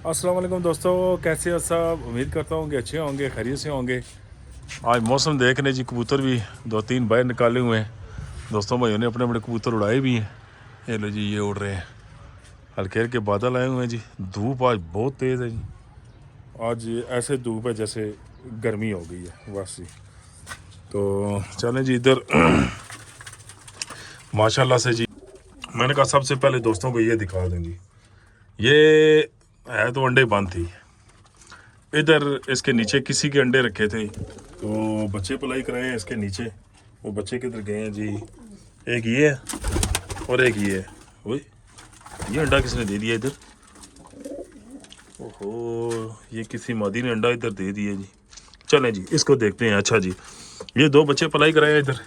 अस्सलाम वालेकुम दोस्तों, कैसे हो सब। उम्मीद करता हूँ कि अच्छे होंगे, खैरियत से होंगे। आज मौसम देखने जी, कबूतर भी दो तीन बाहर निकाले हुए हैं। दोस्तों भाइयों ने अपने अपने कबूतर उड़ाए भी हैं। ये लो जी, ये उड़ रहे हैं। हल्के हल्के बादल आए हुए हैं जी। धूप आज बहुत तेज़ है जी। आज ऐसे धूप है जैसे गर्मी हो गई है बस जी। तो चलें जी इधर माशाल्लाह से जी। मैंने कहा सबसे पहले दोस्तों को ये दिखा दें जी। ये है तो अंडे बंद थी। इधर इसके नीचे किसी के अंडे रखे थे तो बच्चे पलाई कराए हैं इसके नीचे। वो बच्चे किधर गए हैं जी। एक ये है और एक ये है। वही ये अंडा किसने दे दिया इधर। ओहो, ये किसी मादी ने अंडा इधर दे दिया जी। चलें जी इसको देखते हैं। अच्छा जी, ये दो बच्चे पलाई कराए हैं इधर।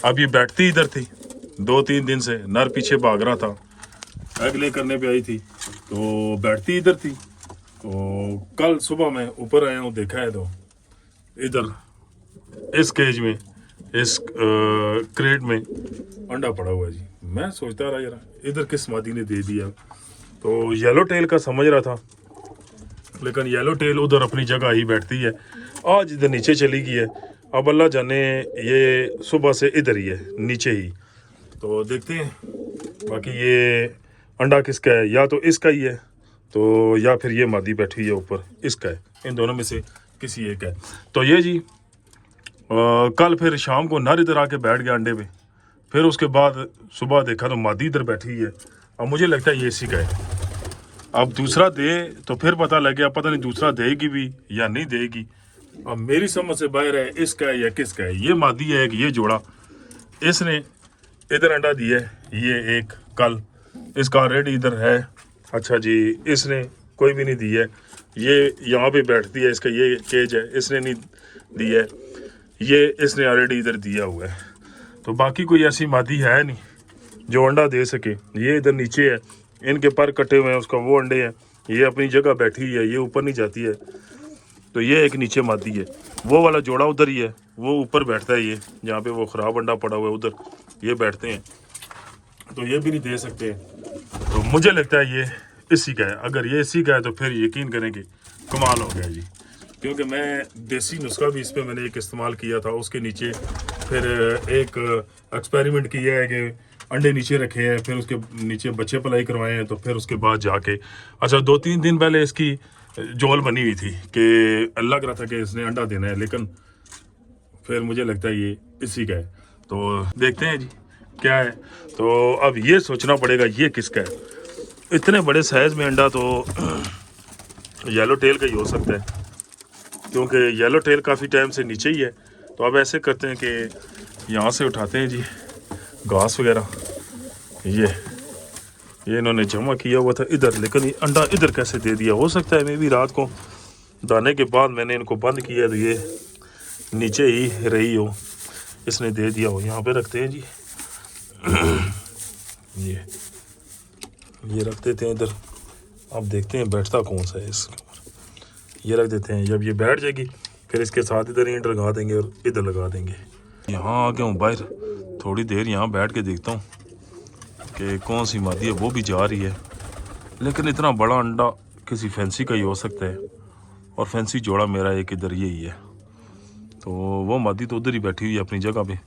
अब ये बैठती इधर थी 2-3 दिन से। नर पीछे भाग रहा था, एग ले करने पे आई थी तो बैठती इधर थी। तो कल सुबह मैं ऊपर आया हूँ, देखा है तो इधर इस केज में, इस क्रेट में अंडा पड़ा हुआ है जी। मैं सोचता रहा यार इधर किस मादी ने दे दिया। तो येलो टेल का समझ रहा था, लेकिन येलो टेल उधर अपनी जगह ही बैठती है। आज इधर नीचे चली गई है। अब अल्लाह जाने ये सुबह से इधर ही है, नीचे ही। तो देखते हैं बाकी ये अंडा किसका है। या तो इसका ही है तो या फिर ये मादी बैठी है ऊपर, इसका है। इन दोनों में से किसी एक है। तो ये जी कल फिर शाम को नर इधर आके बैठ गया अंडे पे। फिर उसके बाद सुबह देखा तो मादी इधर बैठी है। अब मुझे लगता है ये इसी का है। अब दूसरा दे तो फिर पता लग गया, पता नहीं दूसरा देगी भी या नहीं देगी। अब मेरी समझ से बाहर है इसका है या किसका है। ये मादी है कि ये जोड़ा। इसने इधर अंडा दिया है, ये एक कल इसका ऑलरेडी इधर है। अच्छा जी, इसने कोई भी नहीं दिया है। ये यहाँ पे बैठती है, इसका ये केज है, इसने नहीं दिया है। ये इसने ऑलरेडी इधर दिया हुआ है। तो बाकी कोई ऐसी मादी है नहीं जो अंडा दे सके। ये इधर नीचे है, इनके पर कटे हुए हैं, उसका वो अंडे हैं। ये अपनी जगह बैठी है, ये ऊपर नहीं जाती है। तो ये एक नीचे मादी है। वो वाला जोड़ा उधर ही है, वो ऊपर बैठता है। ये जहाँ पे वो ख़राब अंडा पड़ा हुआ है उधर ये बैठते हैं। तो ये भी नहीं दे सकते। तो मुझे लगता है ये इसी का है। अगर ये इसी का है तो फिर यकीन करें कि कमाल हो गया जी। क्योंकि मैं देसी नुस्खा भी इस पर मैंने एक इस्तेमाल किया था। उसके नीचे फिर एक एक्सपेरिमेंट किया है कि अंडे नीचे रखे हैं, फिर उसके नीचे बच्चे पलाई करवाए हैं। तो फिर उसके बाद जाके अच्छा 2-3 दिन पहले इसकी जोल बनी हुई थी कि लग रहा था कि इसने अंडा देना है, लेकिन फिर मुझे लगता है ये इसी का है। तो देखते हैं जी क्या है। तो अब ये सोचना पड़ेगा ये किसका है। इतने बड़े साइज में अंडा तो येलो टेल का ही हो सकता है, क्योंकि येलो टेल काफ़ी टाइम से नीचे ही है। तो अब ऐसे करते हैं कि यहाँ से उठाते हैं जी घास वगैरह। ये इन्होंने जमा किया हुआ था इधर, लेकिन ये अंडा इधर कैसे दे दिया। हो सकता है मैं भी रात को दाने के बाद मैंने इनको बंद किया तो ये नीचे ही रही हो, इसने दे दिया हो। यहाँ पे रखते हैं जी ये रख देते हैं इधर। अब देखते हैं बैठता कौन सा है इसके ऊपर। ये रख देते हैं। जब ये बैठ जाएगी फिर इसके साथ इधर ईंट लगा देंगे और इधर लगा देंगे। यहाँ आ गया हूँ बाहर, थोड़ी देर यहाँ बैठ के देखता हूँ कि कौन सी मादी है। वो भी जा रही है, लेकिन इतना बड़ा अंडा किसी फैंसी का ही हो सकता है। और फैंसी जोड़ा मेरा एक इधर यही है। तो वो मादी तो उधर ही बैठी हुई है अपनी जगह पे।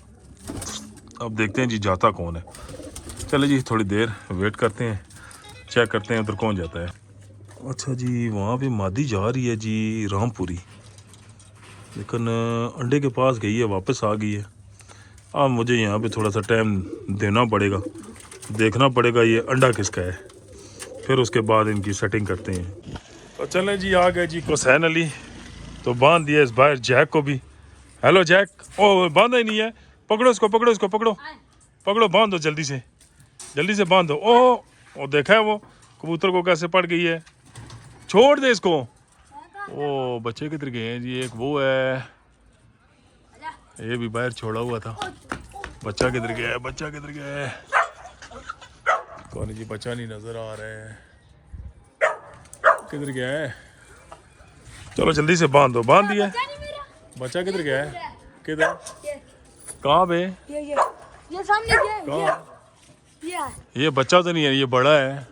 अब देखते हैं जी जाता कौन है। चले जी थोड़ी देर वेट करते हैं, चेक करते हैं उधर कौन जाता है। अच्छा जी, वहाँ पे मादी जा रही है जी रामपुरी, लेकिन अंडे के पास गई है, वापस आ गई है। अब मुझे यहाँ पे थोड़ा सा टाइम देना पड़ेगा, देखना पड़ेगा ये अंडा किसका है, फिर उसके बाद इनकी सेटिंग करते हैं। तो चलें जी, आ गए जी हुसैन अली। तो बांध दिया इस बाहर जैक को भी। Hello Jack. ओ बांधा ही नहीं है। पकड़ो इसको, पकड़ो इसको, पकड़ो पकड़ो, बांध दो जल्दी से बांध दो। ओ देखा है वो कबूतर को कैसे पड़ गई है। छोड़ दे इसको। ओ बच्चे किधर गए हैं जी। एक वो है, ये भी बाहर छोड़ा हुआ था। बच्चा किधर गया है, बच्चा किधर गया है। कौन जी, बच्चा नहीं नजर आ रहा है, किधर गया है। चलो जल्दी से बांध दो। बांध दिया। बच्चा किधर गया है, किधर, कहाँ पे। ये सामने ये बच्चा तो नहीं है, ये बड़ा है।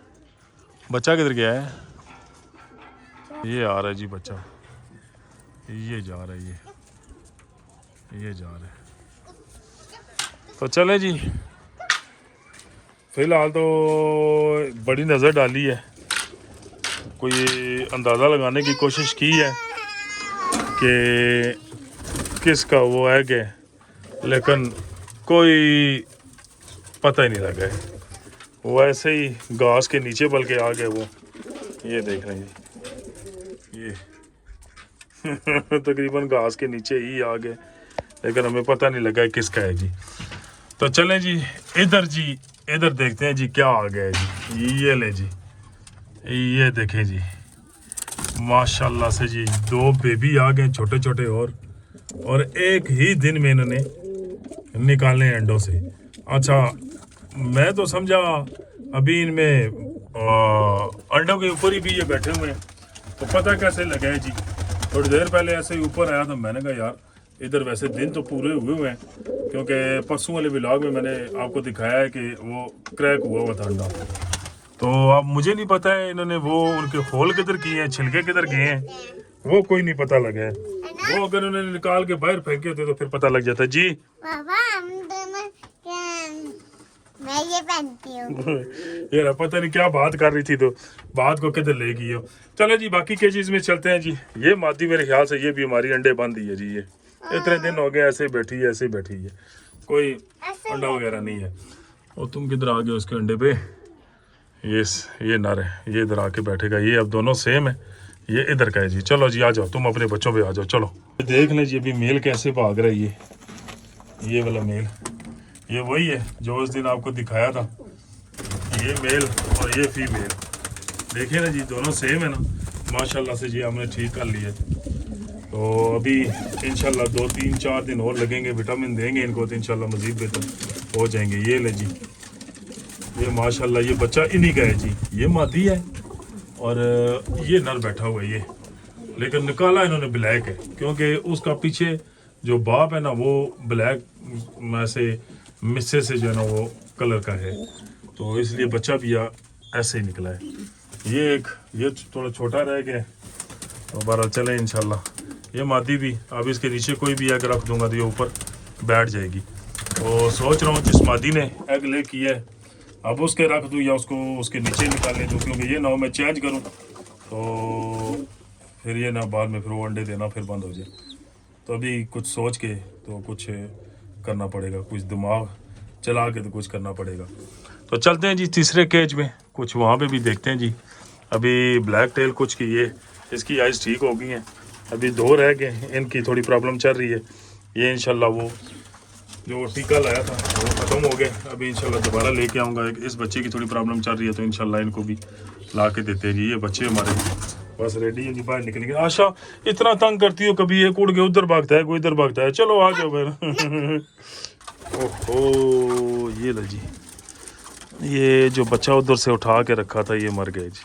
बच्चा किधर गया है। ये आ रहा है जी बच्चा, ये जा रहा है, ये जा रहा है। तो चले जी, फिलहाल तो बड़ी नज़र डाली है, कोई अंदाज़ा लगाने की कोशिश की है कि किसका वो है कि, लेकिन कोई पता ही नहीं लगा है। वो ऐसे ही घास के नीचे बल्कि आ गए वो, ये देख रहे हैं ये तकरीबन घास के नीचे ही आ गए, लेकिन हमें पता नहीं लगा है किसका है जी। तो चलें जी इधर देखते हैं जी क्या आ गया है जी। ये ले जी, ये देखें जी, माशाल्लाह से जी 2 बेबी आ गए छोटे छोटे, और एक ही दिन में इन्होंने निकालने हैं अंडों से। अच्छा, मैं तो समझा अभी इनमें अंडों के ऊपर ही भी ये बैठे हुए हैं, तो पता कैसे लगा है जी। थोड़ी देर पहले ऐसे ही ऊपर आया तो मैंने कहा यार इधर वैसे दिन तो पूरे हुए हैं, क्योंकि परसों वाले व्लॉग में मैंने आपको दिखाया है कि वो क्रैक हुआ था अंडा। तो अब मुझे नहीं पता है इन्होंने वो उनके होल किधर किए हैं, छिलके किधर गए हैं, वो कोई नहीं पता लगा है। वो अगर उन्होंने निकाल के बाहर फेंके होते तो फिर पता लग जाता जी। पापा हम दोनों मैं ये पहनती हूँ। यार पता नहीं क्या बात कर रही थी, तो बात को किधर ले गई हो। चलो जी बाकी के चीज में चलते हैं जी। ये मादी मेरे ख्याल से ये भी हमारी अंडे बंद ही है जी, ये इतने दिन हो गए ऐसे बैठी है, ऐसे बैठी है, कोई अंडा वगैरह नहीं है। और तुम किधर आ गए उसके अंडे पे? ये नर है, ये इधर आके बैठेगा। ये अब दोनों सेम है, ये इधर का है जी। चलो जी आ जाओ, तुम अपने बच्चों पे आ जाओ। चलो देख लें जी अभी मेल कैसे भाग रहा है। ये वाला मेल, ये वही है जो उस दिन आपको दिखाया था। ये मेल और ये फीमेल, देखिए ना जी दोनों सेम है ना, माशाल्लाह से जी हमने ठीक कर लिया। तो अभी इंशाल्लाह 2-3-4 दिन और लगेंगे, विटामिन देंगे इनको तो इंशाल्लाह मजीद बेहतर हो जाएंगे। ये ले जी, ये माशाल्लाह ये बच्चा इन्हीं का है जी। ये मादी है और ये नर बैठा हुआ है ये, लेकिन निकाला इन्होंने ब्लैक है, क्योंकि उसका पीछे जो बाप है ना वो ब्लैक में से मिस्से से जो है ना वो कलर का है, तो इसलिए बच्चा भी ऐसे ही निकला है। ये थोड़ा छोटा रह गया, तो बहरहाल चले इंशाल्लाह। ये मादी भी अब इसके नीचे कोई भी एग रख दूंगा तो ये ऊपर बैठ जाएगी। तो सोच रहा हूँ जिस मादी ने एग ले किया है अब उसके रख दूँ या उसको उसके नीचे निकालने दूँ, क्योंकि ये ना हो मैं चेंज करूँ तो फिर ये ना बाद में फिर वो अंडे देना फिर बंद हो जाए। तो अभी कुछ सोच के तो कुछ करना पड़ेगा, कुछ दिमाग चला के तो कुछ करना पड़ेगा। तो चलते हैं जी तीसरे केज में, कुछ वहाँ पे भी देखते हैं जी। अभी ब्लैक टेल कुछ की ये इसकी आइज़ ठीक हो गई हैं, अभी 2 रह गए, इनकी थोड़ी प्रॉब्लम चल रही है। ये इंशाल्लाह वो जो टीका लाया था वो ख़त्म हो गया, अभी इंशाल्लाह दोबारा लेके आऊँगा। इस बच्चे की थोड़ी प्रॉब्लम चल रही है तो इंशाल्लाह इनको भी ला के देते हैं जी। ये बच्चे हमारे बस रेडी है जी, बाहर निकलेंगे। आशा इतना तंग करती हो, कभी एक उड़ के उधर भागता है, कोई इधर भागता है। चलो आ जाओ फिर। ओहो ये लो जी, ये जो बच्चा उधर से उठा के रखा था ये मर गया जी।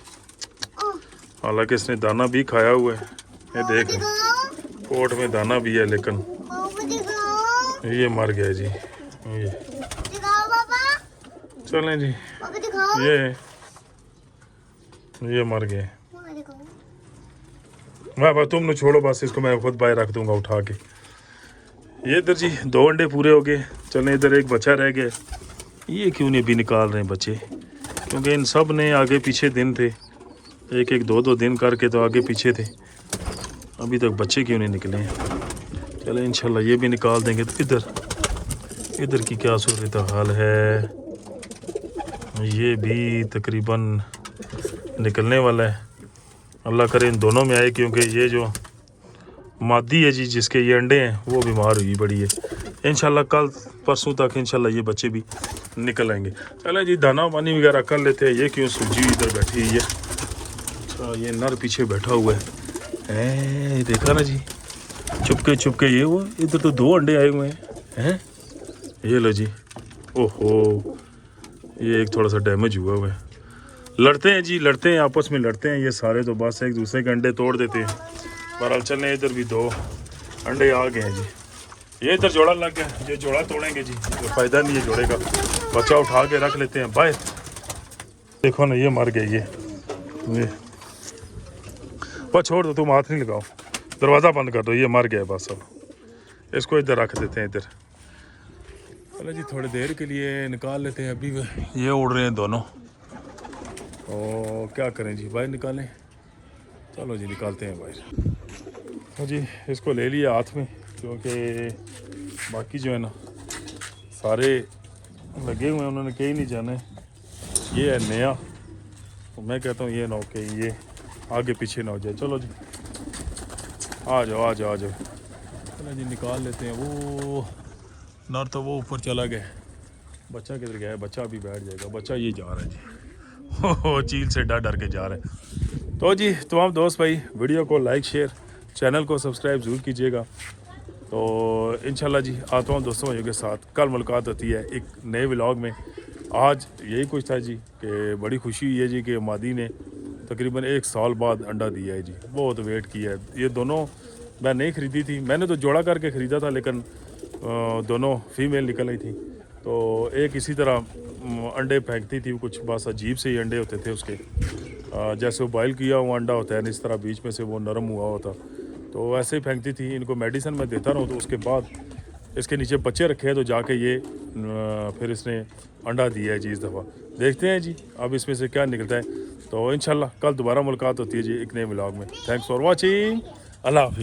हालांकि इसने दाना भी खाया हुआ है, ये देख पोट में दाना भी है, लेकिन ये मर गया जी। चलें जी, ये मर गए। वाह तुम न छोड़ो बस, इसको मैं खुद बाहर रख दूंगा उठा के। ये इधर जी 2 अंडे पूरे हो गए। चलें इधर एक बच्चा रह गया, ये क्यों नहीं भी निकाल रहे हैं बच्चे, क्योंकि इन सब ने आगे पीछे दिन थे, 1-1 2-2 दिन करके तो आगे पीछे थे, अभी तक बच्चे क्यों नहीं निकले हैं। चले इंशाल्लाह ये भी निकाल देंगे। तो इधर की क्या सूरत हाल है, ये भी तकरीबन निकलने वाला है। अल्लाह करे इन दोनों में आए, क्योंकि ये जो मादी है जी जिसके ये अंडे हैं वो बीमार हुई बड़ी है। इंशाल्लाह कल परसों तक इंशाल्लाह ये बच्चे भी निकल आएंगे। चले जी दाना पानी वगैरह कर लेते हैं। ये क्यों सूजी इधर बैठी हुई है? अच्छा ये नर पीछे बैठा हुआ है, देखा ना जी, चुपके ये हुआ। इधर तो 2 अंडे आए हुए हैं। ये लो जी, ओहो ये एक थोड़ा सा डैमेज हुआ है। लड़ते हैं जी, लड़ते हैं आपस में, लड़ते हैं ये सारे, तो बस एक दूसरे के अंडे तोड़ देते हैं। बहरहाल चलने, इधर भी 2 अंडे आ गए हैं जी। ये इधर जोड़ा लग गया, ये जोड़ा तोड़ेंगे जी, तो फ़ायदा नहीं है जोड़े का। बच्चा उठा के रख लेते हैं बाहर। देखो ना ये मर गए ये। बस छोड़ दो, तुम हाथ नहीं लगाओ, दरवाज़ा बंद कर दो, ये मर गया बस। अब इसको इधर रख देते हैं इधर। चलो जी थोड़ी देर के लिए निकाल लेते हैं। अभी ये उड़ रहे हैं दोनों, और क्या करें जी, बाहर निकालें। चलो जी निकालते हैं बाहर। हाँ जी इसको ले लिया हाथ में, क्योंकि बाकी जो है ना सारे लगे हुए हैं, उन्होंने कहीं नहीं जाना है। ये है नया, तो मैं कहता हूँ ये ना हो कहीं ये आगे पीछे ना हो जाए। चलो जी आ जाओ आ जाओ आ जाओ। चलो जी निकाल लेते हैं। वो नर तो वो ऊपर चला गया, बच्चा किधर गया है? बच्चा अभी बैठ जाएगा, बच्चा ये जा रहा है जी। हो चील से डर डर के जा रहे हैं। तो जी तमाम दोस्त भाई वीडियो को लाइक शेयर, चैनल को सब्सक्राइब ज़रूर कीजिएगा। तो इंशाल्लाह जी आता हूँ दोस्तों भाइयों के साथ, कल मुलाकात होती है एक नए व्लॉग में। आज यही कुछ था जी कि बड़ी खुशी हुई है जी कि मादी ने तकरीबन 1 साल बाद अंडा दिया है जी। बहुत वेट किया है। ये दोनों मैं नहीं ख़रीदी थी, मैंने तो जोड़ा करके ख़रीदा था, लेकिन दोनों फीमेल निकल आई थी। तो एक इसी तरह अंडे फेंकती थी, कुछ बस अजीब से ही अंडे होते थे उसके, जैसे वो बॉयल किया हुआ अंडा होता है, इस तरह बीच में से वो नरम हुआ होता, तो वैसे ही फेंकती थी। इनको मेडिसिन मैं देता रहूँ, तो उसके बाद इसके नीचे बच्चे रखे हैं, तो जाके ये फिर इसने अंडा दिया है जी इस दफ़ा। देखते हैं जी अब इसमें से क्या निकलता है। तो इंशाल्लाह कल दोबारा मुलाकात होती है जी एक नए व्लॉग में। थैंक्स फॉर वॉचिंग, अल्लाह हाफिज़।